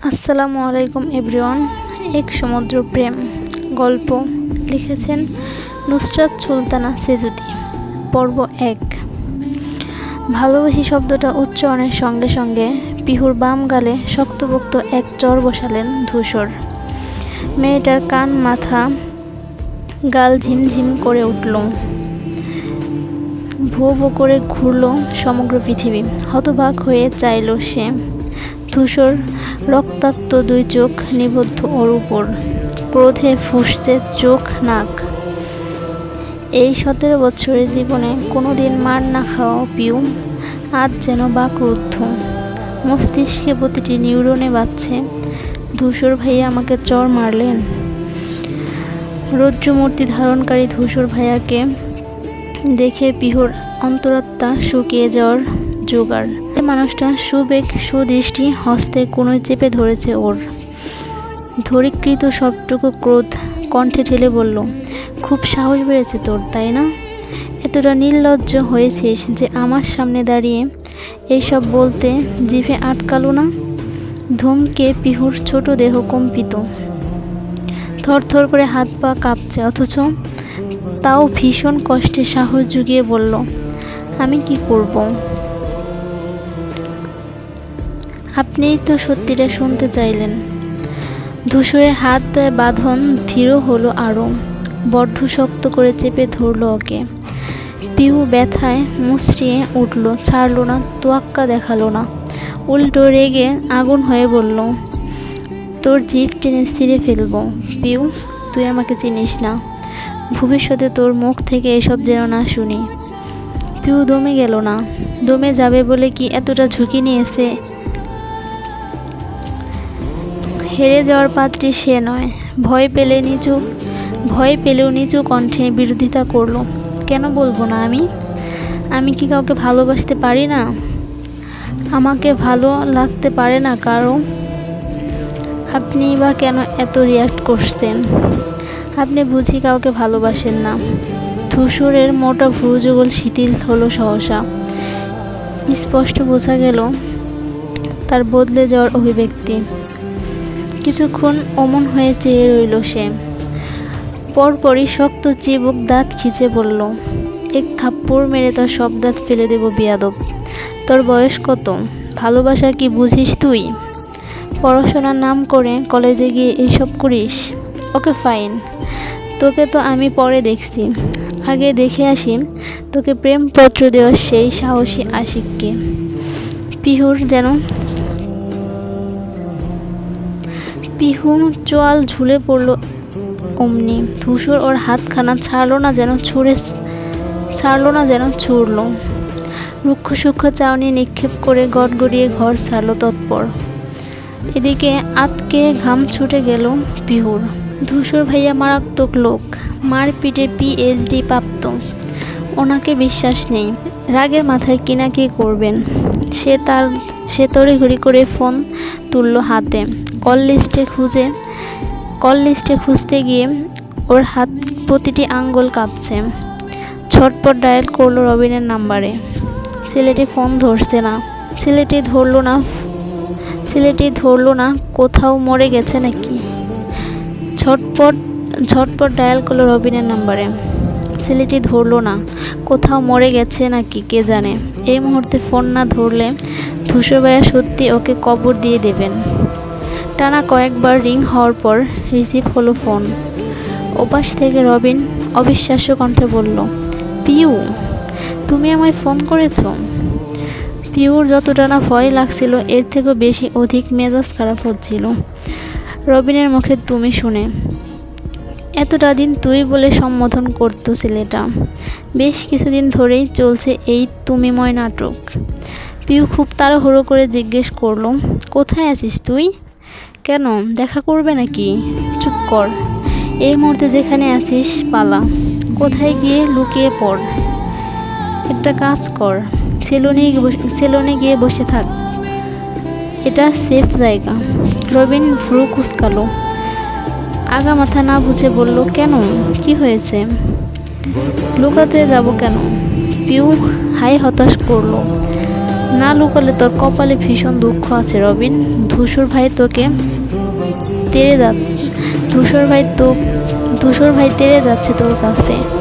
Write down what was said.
আসসালামু আলাইকুম এভরিওয়ান। এক সমুদ্র প্রেম গল্প লিখেছেন নুসরাত সুলতানা সেজুদি। পর্ব 1। ভালোবাসি শব্দটা উচ্চারণের সঙ্গে সঙ্গে পিহুর বাম গালে শক্তপোক্ত এক চর বসালেন ধূসর। মেয়েটার কান মাথা গাল ঝিমঝিম করে উঠল। ভো ভো করে ঘুরল সমগ্র পৃথিবী। হতবাক হয়ে চাইল সে। ধূসর রক্তাক্ত দুই চোখ নিবদ্ধ ওর উপর। ক্রোধে ফুঁসছে চোখ নাক। এই 17 বছরের জীবনে কোনোদিন মার না খাওয়া পিউ আজ যেন বাকরুদ্ধ। মস্তিষ্কে প্রতিটি নিউরনে বাজছে, ধূসর ভাইয়া আমাকে চর মারলেন। রৌদ্রমূর্তি ধারণকারী ধূসর ভাইয়াকে দেখে পিহুর অন্তরাত্মা শুকিয়ে যাওয়ার জোগাড়। মানুষটা সুবেগ সুদৃষ্টি হস্তে কোনোই চেপে ধরেছে ওর। ধরিকৃত সবটুকু ক্রোধ কণ্ঠে ঠেলে বলল, খুব সাহস বেড়েছে তোর, তাই না? এতটা নির্লজ্জ হয়েছিস যে আমার সামনে দাঁড়িয়ে এইসব বলতে জিভে আটকালো না? ধমকে পিহুর ছোট দেহ কম্পিত, থরথর করে হাত পা কাঁপছে, অথচ তাও ভীষণ কষ্টে সাহস জুগিয়ে বলল, আমি কি করব? আপনিই তো সত্যিটা শুনতে চাইলেন। ধূসরের হাত বাঁধন দৃঢ় হলো আরও। বড্ড শক্ত করে চেপে ধরল ওকে। পিহু ব্যথায় মুচড়িয়ে উঠল, ছাড়ল না, তোয়াক্কা দেখালো না। উল্টো রেগে আগুন হয়ে বলল, তোর জিভ টেনে ছিঁড়ে ফেলবো। পিউ, তুই আমাকে চিনিস না। ভবিষ্যতে তোর মুখ থেকে এসব যেন না শুনি। পিউ দমে গেল না। দমে যাবে বলে কি এতটা ঝুঁকি নিয়েছে? হেরে যাওয়ার পাত্রী সে নয়। ভয় পেলেও নিচু কণ্ঠে বিরোধিতা করল, কেন বলবো না? আমি কি কাউকে ভালোবাসতে পারি না? আমাকে ভালো লাগতে পারে না কারো? আপনি বা কেন এত রিয়াক্ট করছেন? আপনি বুঝি কাউকে ভালোবাসেন না? ধূসরের মোটা ভ্রুযুগল শিথিল হলো সহসা। স্পষ্ট বোঝা গেল তার বদলে যাওয়ার অভিব্যক্তি। কিছুক্ষণ অমন হয়ে চেয়ে রইল সে। পরপরই শক্ত চিবুক দাঁত খিচে বলল, এক থাপ্পড় মেরে তোর সব দাঁত ফেলে দেব বেয়াদব। তোর বয়স কত? ভালোবাসা কি বুঝিস তুই? পড়াশোনার নাম করে কলেজে গিয়ে এইসব করিস? ওকে ফাইন, তোকে তো আমি পরে দেখছি। আগে দেখে আসি তোকে প্রেমপত্র দেওয়ার সেই সাহসী আশিককে। পিহু চোয়াল ঝুলে পড়ল অমনি। ধূসর ওর হাতখানা ছাড়লো না যেন ছুড়ল। রুক্ষ সূক্ষ্ম চাউনি নিক্ষেপ করে গড়গড়িয়ে ঘর ছাড়ল তৎপর। এদিকে আতকে ঘাম ছুটে গেল পিহুর। ধূসর ভাইয়া মারাত্মক লোক, মারপিটে PhD প্রাপ্ত। ওনাকে বিশ্বাস নেই। রাগের মাথায় কিনা কি করবেন? সে তড়িঘড়ি করে ফোন তুলল হাতে। কল লিস্টে খুঁজতে গিয়ে ওর হাত প্রতিটি আঙ্গুল কাঁপছে। ছটপট ডায়াল করলো রবিনের নাম্বারে। ছেলেটি ফোন ধরছে না। ছেলেটি ধরলো না। কোথাও মরে গেছে নাকি? ঝটপট ডায়াল করলো রবিনের নাম্বারে। ছেলেটি ধরলো না। কোথাও মরে গেছে নাকি কে জানে। এই মুহূর্তে ফোন না ধরলে ধূসর ভাইয়া সত্যি ওকে কবর দিয়ে দেবেন। টানা কয়েকবার রিং হওয়ার পর রিসিভ হলো ফোন। ওপাশ থেকে রবিন অবিশ্বাস্য কণ্ঠে বলল, পিউ, তুমি আমায় ফোন করেছো? পিউর যতটা না ভয় লাগছিল এর থেকেও অধিক মেজাজ খারাপ হচ্ছিল রবিনের মুখে তুমি শুনে। এতটা দিন তুই বলে সম্বোধন করতো ছেলেটা। বেশ কিছুদিন ধরেই চলছে এই তুমিময় নাটক। পিউ খুব তাড়াহুড়ো করে জিজ্ঞেস করলো, কোথায় আছিস তুই? কেন, দেখা করবে নাকি? চুপ কর। এই মুহূর্তে যেখানে আছিস পালা। কোথায় গিয়ে লুকিয়ে পড়। একটা কাজ কর, সেলুনে গিয়ে বসে থাক। এটা সেফ জায়গা। রবিন ভ্রু কুঁচকালো। আগা মাথা না বুঝে বলল, কেন, কি হয়েছে? লুকাতে যাব কেন? পিউ হাই হতাশ করলো। না লুকালে তোর কপালে ভীষণ দুঃখ আছে রবিন। ধূসর ভাই তোকে তেড়ে যা ধূসর ভাই তেড়ে যাচ্ছে তোর কাছ থেকে।